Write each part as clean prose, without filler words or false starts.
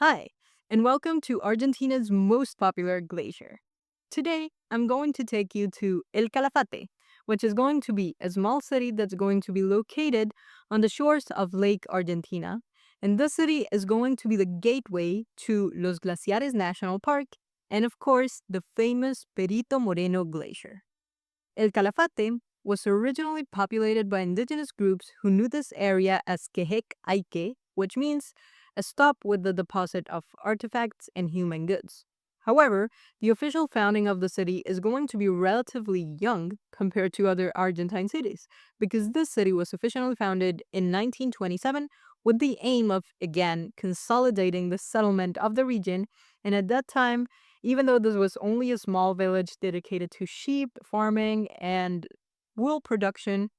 Hi, and welcome to Argentina's most popular glacier. Today, I'm going to take you to El Calafate, which is going to be a small city that's going to be located on the shores of Lake Argentina. And this city is going to be the gateway to Los Glaciares National Park and, of course, the famous Perito Moreno Glacier. El Calafate was originally populated by indigenous groups who knew this area as Quehec Aike, which means a stop with the deposit of artifacts and human goods. However, the official founding of the city is going to be relatively young compared to other Argentine cities, because this city was officially founded in 1927 with the aim of, again, consolidating the settlement of the region, and at that time, even though this was only a small village dedicated to sheep farming and wool production,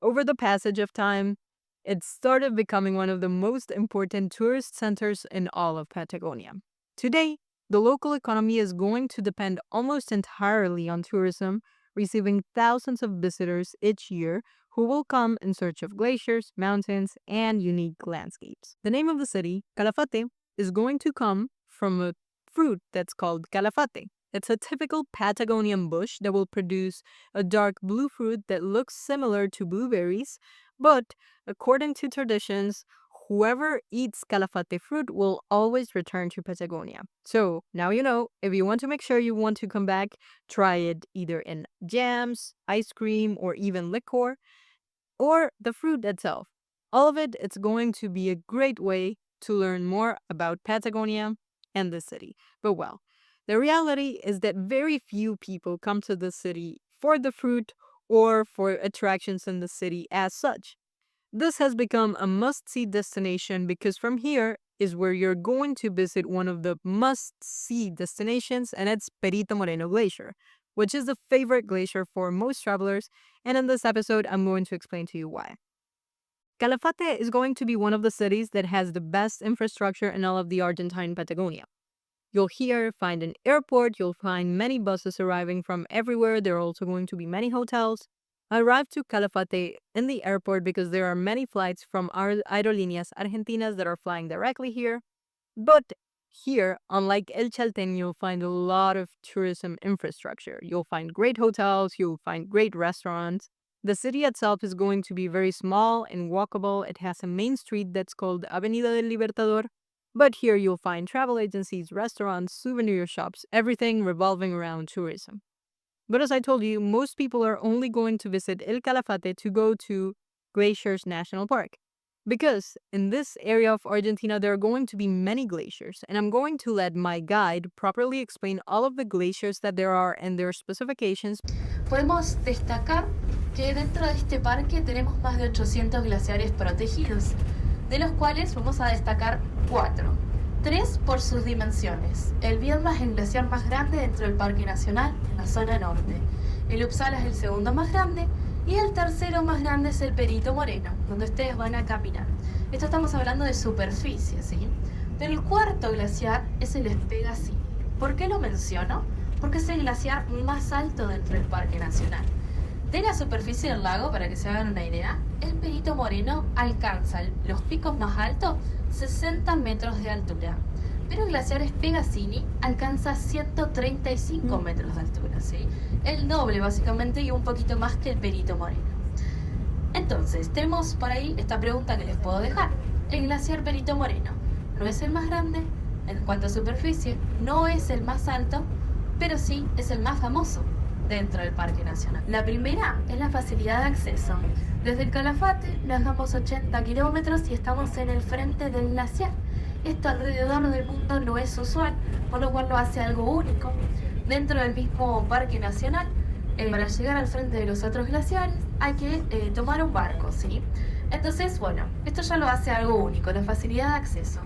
over the passage of time, it started becoming one of the most important tourist centers in all of Patagonia. Today, the local economy is going to depend almost entirely on tourism, receiving thousands of visitors each year who will come in search of glaciers, mountains, and unique landscapes. The name of the city, Calafate, is going to come from a fruit that's called calafate. It's a typical Patagonian bush that will produce a dark blue fruit that looks similar to blueberries, but according to traditions, whoever eats calafate fruit will always return to Patagonia. So now you know, if you want to make sure you want to come back, try it either in jams, ice cream, or even liqueur, or the fruit itself. All of it, it's going to be a great way to learn more about Patagonia and the city. But well, the reality is that very few people come to the city for the fruit or for attractions in the city as such. This has become a must-see destination because from here is where you're going to visit one of the must-see destinations, and it's Perito Moreno Glacier, which is the favorite glacier for most travelers, and in this episode, I'm going to explain to you why. Calafate is going to be one of the cities that has the best infrastructure in all of the Argentine Patagonia. You'll here find an airport, you'll find many buses arriving from everywhere, there are also going to be many hotels. I arrived to Calafate in the airport because there are many flights from Aerolíneas Argentinas that are flying directly here. But here, unlike El Chaltén, you'll find a lot of tourism infrastructure. You'll find great hotels, you'll find great restaurants. The city itself is going to be very small and walkable. It has a main street that's called Avenida del Libertador. But here you'll find travel agencies, restaurants, souvenir shops, everything revolving around tourism. But as I told you, most people are only going to visit El Calafate to go to Glaciares National Park. Because in this area of Argentina, there are going to be many glaciers, and I'm going to let my guide properly explain all of the glaciers that there are and their specifications. Podemos destacar que dentro de este parque tenemos más de 800 glaciares protegidos, de los cuales vamos a destacar 4. 3 por sus dimensiones. El Viedma es el glaciar más grande dentro del Parque Nacional, en la zona norte. El Uppsala es el segundo más grande y el tercero más grande es el Perito Moreno, donde ustedes van a caminar. Esto estamos hablando de superficie, ¿sí? Pero el cuarto glaciar es el Espegasini. ¿Por qué lo menciono? Porque es el glaciar más alto dentro del Parque Nacional. De la superficie del lago, para que se hagan una idea, el Perito Moreno alcanza los picos más altos 60 metros de altura, pero el glaciar Espegasini alcanza 135 metros de altura, ¿sí? El doble básicamente y un poquito más que el Perito Moreno. Entonces, tenemos por ahí esta pregunta que les puedo dejar. El glaciar Perito Moreno no es el más grande en cuanto a superficie, no es el más alto, pero sí es el más famoso dentro del Parque Nacional. La primera es la facilidad de acceso. Desde el Calafate nos damos 80 kilómetros y estamos en el frente del glaciar. Esto alrededor del mundo no es usual, por lo cual lo hace algo único. Dentro del mismo Parque Nacional, para llegar al frente de los otros glaciares hay que tomar un barco, ¿sí? Entonces, bueno, esto ya lo hace algo único, la facilidad de acceso.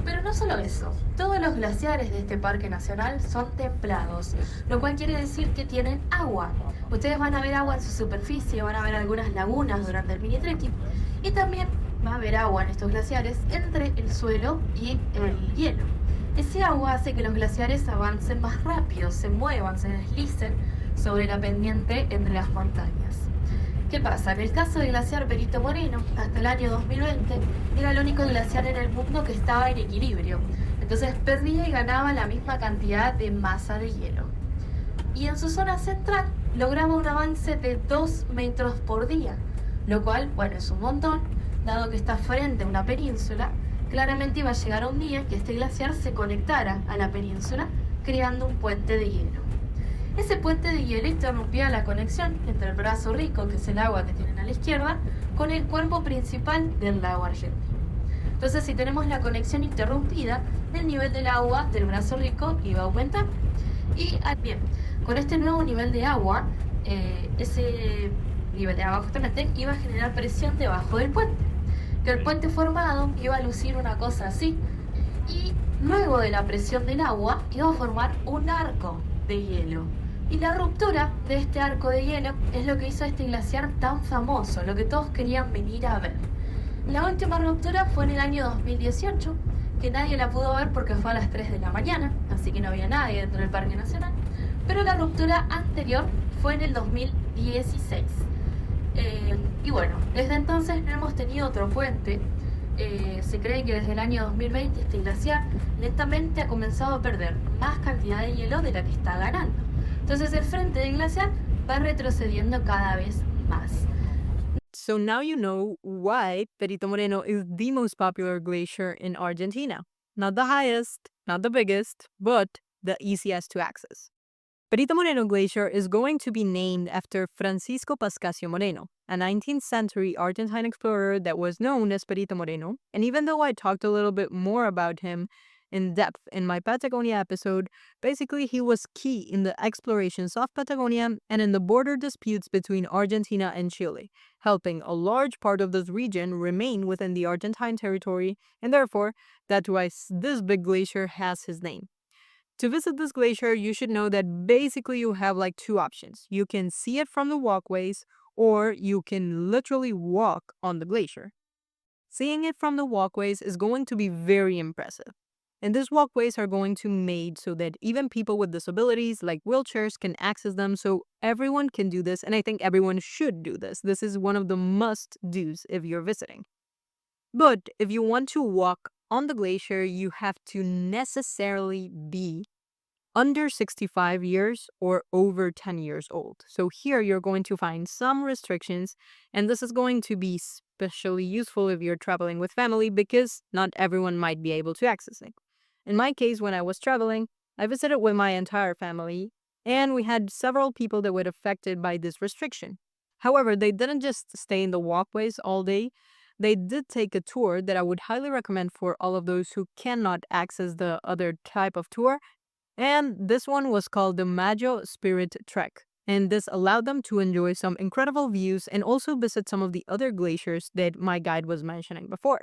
Pero no solo eso, todos los glaciares de este parque nacional son templados, lo cual quiere decir que tienen agua. Ustedes van a ver agua en su superficie, van a ver algunas lagunas durante el mini trekking y también va a haber agua en estos glaciares entre el suelo y el hielo. Ese agua hace que los glaciares avancen más rápido, se muevan, se deslicen sobre la pendiente entre las montañas. ¿Qué pasa? En el caso del glaciar Perito Moreno, hasta el año 2020, era el único glaciar en el mundo que estaba en equilibrio. Entonces perdía y ganaba la misma cantidad de masa de hielo. Y en su zona central lograba un avance de 2 metros por día, lo cual, bueno, es un montón, dado que está frente a una península. Claramente iba a llegar un día que este glaciar se conectara a la península, creando un puente de hielo. Ese puente de hielo interrumpía la conexión entre el brazo rico, que es el agua que tienen a la izquierda, con el cuerpo principal del lago argentino. Entonces, si tenemos la conexión interrumpida, el nivel del agua del brazo rico iba a aumentar. Y bien, con este nuevo nivel de agua, ese nivel de agua justamente iba a generar presión debajo del puente. Que el puente formado iba a lucir una cosa así. Y luego de la presión del agua, iba a formar un arco de hielo. Y la ruptura de este arco de hielo es lo que hizo este glaciar tan famoso, lo que todos querían venir a ver. La última ruptura fue en el año 2018, que nadie la pudo ver porque fue a las 3 de la mañana, así que no había nadie dentro del Parque Nacional. Pero la ruptura anterior fue en el 2016. Y bueno, desde entonces no hemos tenido otro puente. Se cree que desde el año 2020 este glaciar lentamente ha comenzado a perder más cantidad de hielo de la que está ganando. Entonces el frente del glaciar va retrocediendo cada vez más. So now you know why Perito Moreno is the most popular glacier in Argentina. Not the highest, not the biggest, but the easiest to access. Perito Moreno Glacier is going to be named after Francisco Pascasio Moreno, a 19th century Argentine explorer that was known as Perito Moreno. And even though I talked a little bit more about him in depth in my Patagonia episode, basically he was key in the explorations of Patagonia and in the border disputes between Argentina and Chile, helping a large part of this region remain within the Argentine territory, and therefore, that's why this big glacier has his name. To visit this glacier, you should know that basically you have like two options. You can see it from the walkways, or you can literally walk on the glacier. Seeing it from the walkways is going to be very impressive. And these walkways are going to be made so that even people with disabilities like wheelchairs can access them, so everyone can do this, and I think everyone should do this. This is one of the must-dos if you're visiting. But if you want to walk on the glacier, you have to necessarily be under 65 years or over 10 years old. So here you're going to find some restrictions, and this is going to be especially useful if you're traveling with family because not everyone might be able to access it. In my case, when I was traveling, I visited with my entire family, and we had several people that were affected by this restriction. However, they didn't just stay in the walkways all day. They did take a tour that I would highly recommend for all of those who cannot access the other type of tour. And this one was called the Majo Spirit Trek. And this allowed them to enjoy some incredible views and also visit some of the other glaciers that my guide was mentioning before.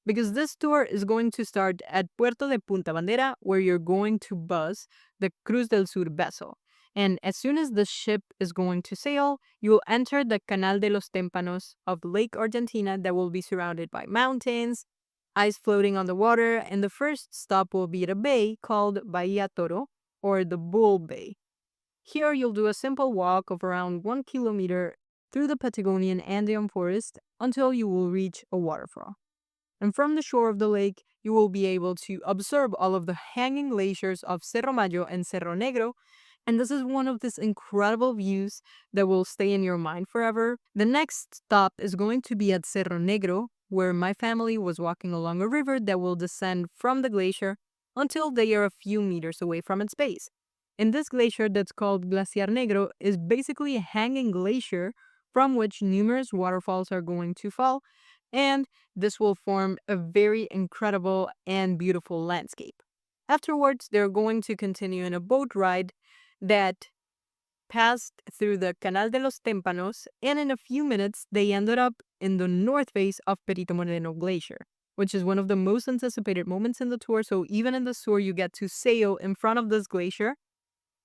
Because this tour is going to start at Puerto de Punta Bandera, where you're going to bus the Cruz del Sur vessel. And as soon as the ship is going to sail, you will enter the Canal de los Témpanos of Lake Argentina that will be surrounded by mountains, ice floating on the water, and the first stop will be at a bay called Bahía Toro, or the Bull Bay. Here you'll do a simple walk of around 1 kilometer through the Patagonian Andean forest until you will reach a waterfall. And from the shore of the lake, you will be able to observe all of the hanging glaciers of Cerro Mayo and Cerro Negro. And this is one of these incredible views that will stay in your mind forever. The next stop is going to be at Cerro Negro, where my family was walking along a river that will descend from the glacier until they are a few meters away from its base. And this glacier that's called Glaciar Negro is basically a hanging glacier from which numerous waterfalls are going to fall, and this will form a very incredible and beautiful landscape. Afterwards, they're going to continue in a boat ride that passed through the Canal de los Témpanos, and in a few minutes, they ended up in the north face of Perito Moreno Glacier, which is one of the most anticipated moments in the tour. So even in the tour, you get to sail in front of this glacier.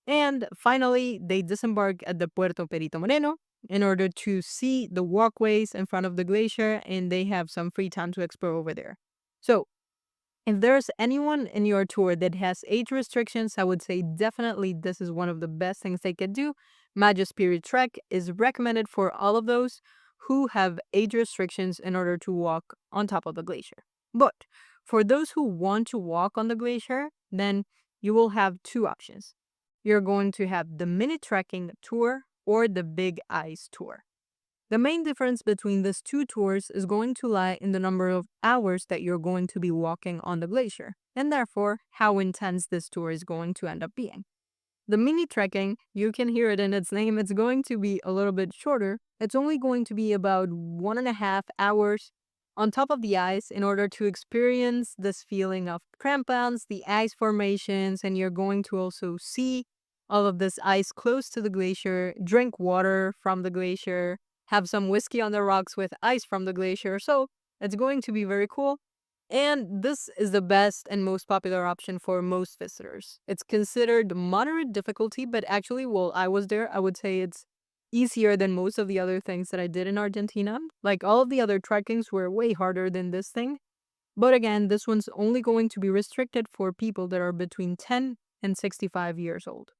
And finally, they disembark at the Puerto Perito Moreno in order to see the walkways in front of the glacier, and they have some free time to explore over there. So if there's anyone in your tour that has age restrictions, I would say definitely this is one of the best things they could do. Majo Spirit Trek is recommended for all of those who have age restrictions in order to walk on top of the glacier. But For those who want to walk on the glacier, then you will have two options. You're going to have the mini trekking tour or the big ice tour. The main difference between these two tours is going to lie in the number of hours that you're going to be walking on the glacier, and therefore how intense this tour is going to end up being. The mini trekking, you can hear it in its name, it's going to be a little bit shorter. It's only going to be about 1.5 hours on top of the ice in order to experience this feeling of crampons, the ice formations, and you're going to also see all of this ice close to the glacier, drink water from the glacier, have some whiskey on the rocks with ice from the glacier. So it's going to be very cool. And this is the best and most popular option for most visitors. It's considered moderate difficulty, but actually, while I was there, I would say it's easier than most of the other things that I did in Argentina. Like all of the other trekkings were way harder than this thing. But again, this one's only going to be restricted for people that are between 10 and 65 years old.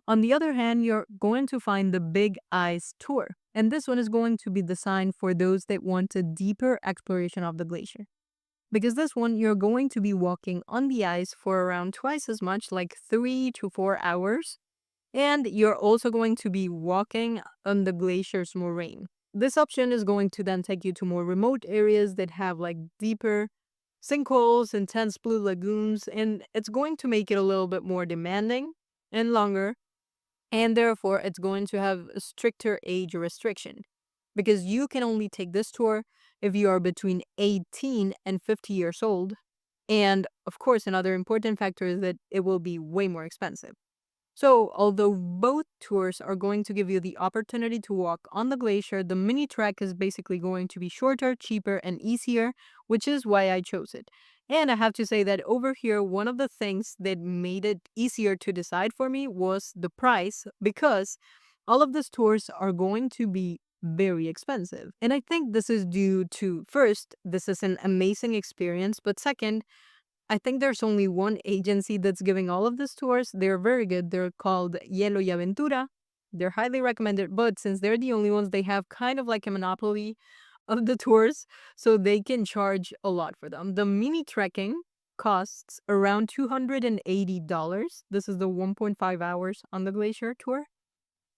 On the other hand, you're going to find the Big Ice Tour. And this one is going to be designed for those that want a deeper exploration of the glacier. Because this one, you're going to be walking on the ice for around twice as much, like 3 to 4 hours. And you're also going to be walking on the glacier's moraine. This option is going to then take you to more remote areas that have like deeper sinkholes, intense blue lagoons, and it's going to make it a little bit more demanding and longer. And therefore, it's going to have a stricter age restriction because you can only take this tour if you are between 18 and 50 years old. And of course, another important factor is that it will be way more expensive. So, although both tours are going to give you the opportunity to walk on the glacier, the mini trek is basically going to be shorter, cheaper, and easier, which is why I chose it. And I have to say that over here, one of the things that made it easier to decide for me was the price, because all of these tours are going to be very expensive. And I think this is due to, first, this is an amazing experience, but second, I think there's only one agency that's giving all of these tours. They're very good. They're called Hielo y Aventura. They're highly recommended, but since they're the only ones, they have kind of like a monopoly of the tours, so they can charge a lot for them. The mini trekking costs around $280. This is the 1.5 hours on the glacier tour.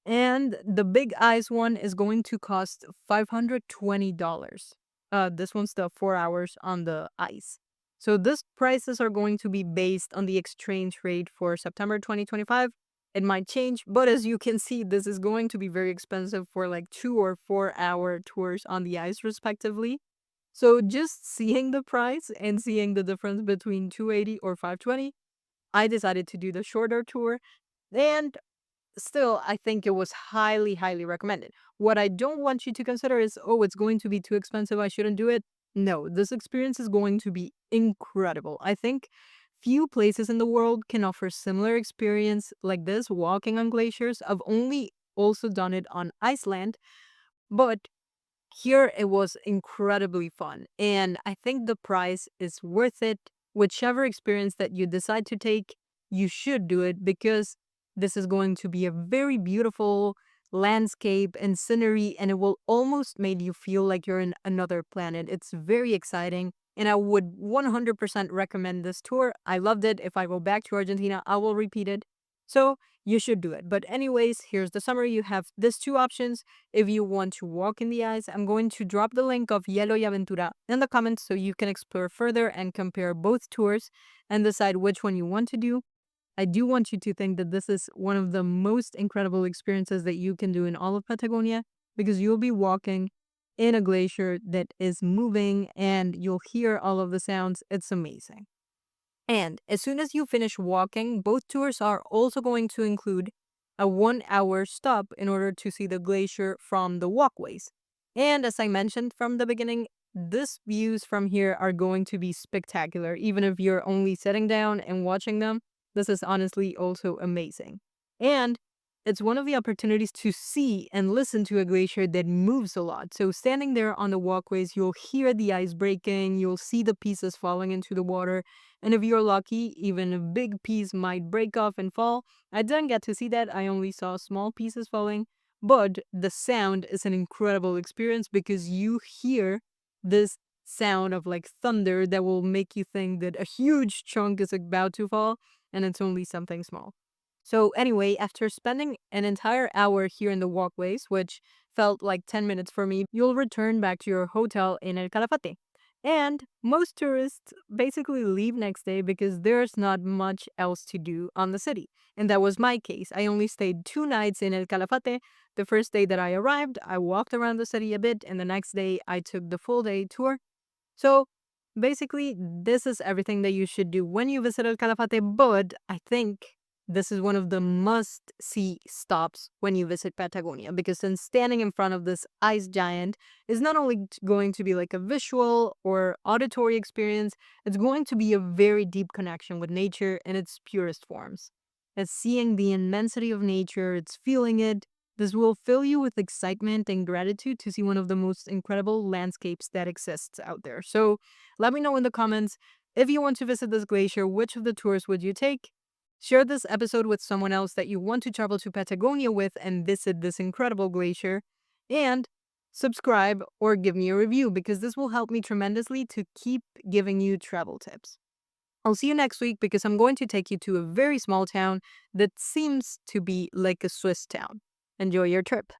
And the big ice one is going to cost $520. This one's the 4 hours on the ice. So these prices are going to be based on the exchange rate for September 2025. It might change, but as you can see, this is going to be very expensive for like 2 or 4 hour tours on the ice, respectively. So just seeing the price and seeing the difference between 280 or 520, I decided to do the shorter tour. And still, I think it was highly, highly recommended. What I don't want you to consider is, oh, it's going to be too expensive, I shouldn't do it. No, this experience is going to be incredible. I think few places in the world can offer similar experience like this, walking on glaciers. I've only also done it on Iceland, but here it was incredibly fun. And I think the price is worth it. Whichever experience that you decide to take, you should do it because this is going to be a very beautiful landscape and scenery, and it will almost make you feel like you're in another planet. It's very exciting. And I would 100% recommend this tour. I loved it. If I go back to Argentina, I will repeat it. So you should do it. But, anyways, here's the summary. You have these two options. If you want to walk in the ice, I'm going to drop the link of Hielo y Aventura in the comments so you can explore further and compare both tours and decide which one you want to do. I do want you to think that this is one of the most incredible experiences that you can do in all of Patagonia because you'll be walking in a glacier that is moving and you'll hear all of the sounds. It's amazing. And as soon as you finish walking, both tours are also going to include a 1 hour stop in order to see the glacier from the walkways. And as I mentioned from the beginning, these views from here are going to be spectacular. Even if you're only sitting down and watching them, this is honestly also amazing. And it's one of the opportunities to see and listen to a glacier that moves a lot. So standing there on the walkways, you'll hear the ice breaking, you'll see the pieces falling into the water, and if you're lucky, even a big piece might break off and fall. I didn't get to see that, I only saw small pieces falling, but the sound is an incredible experience because you hear this sound of like thunder that will make you think that a huge chunk is about to fall and it's only something small. So, anyway, after spending an entire hour here in the walkways, which felt like 10 minutes for me, you'll return back to your hotel in El Calafate. And most tourists basically leave next day because there's not much else to do on the city. And that was my case. I only stayed 2 nights in El Calafate. The first day that I arrived, I walked around the city a bit, and the next day I took the full day tour. So basically, this is everything that you should do when you visit El Calafate, but I think this is one of the must see stops when you visit Patagonia because then standing in front of this ice giant is not only going to be like a visual or auditory experience, it's going to be a very deep connection with nature in its purest forms. It's seeing the immensity of nature, it's feeling it. This will fill you with excitement and gratitude to see one of the most incredible landscapes that exists out there. So let me know in the comments if you want to visit this glacier, which of the tours would you take? Share this episode with someone else that you want to travel to Patagonia with and visit this incredible glacier. And subscribe or give me a review because this will help me tremendously to keep giving you travel tips. I'll see you next week because I'm going to take you to a very small town that seems to be like a Swiss town. Enjoy your trip.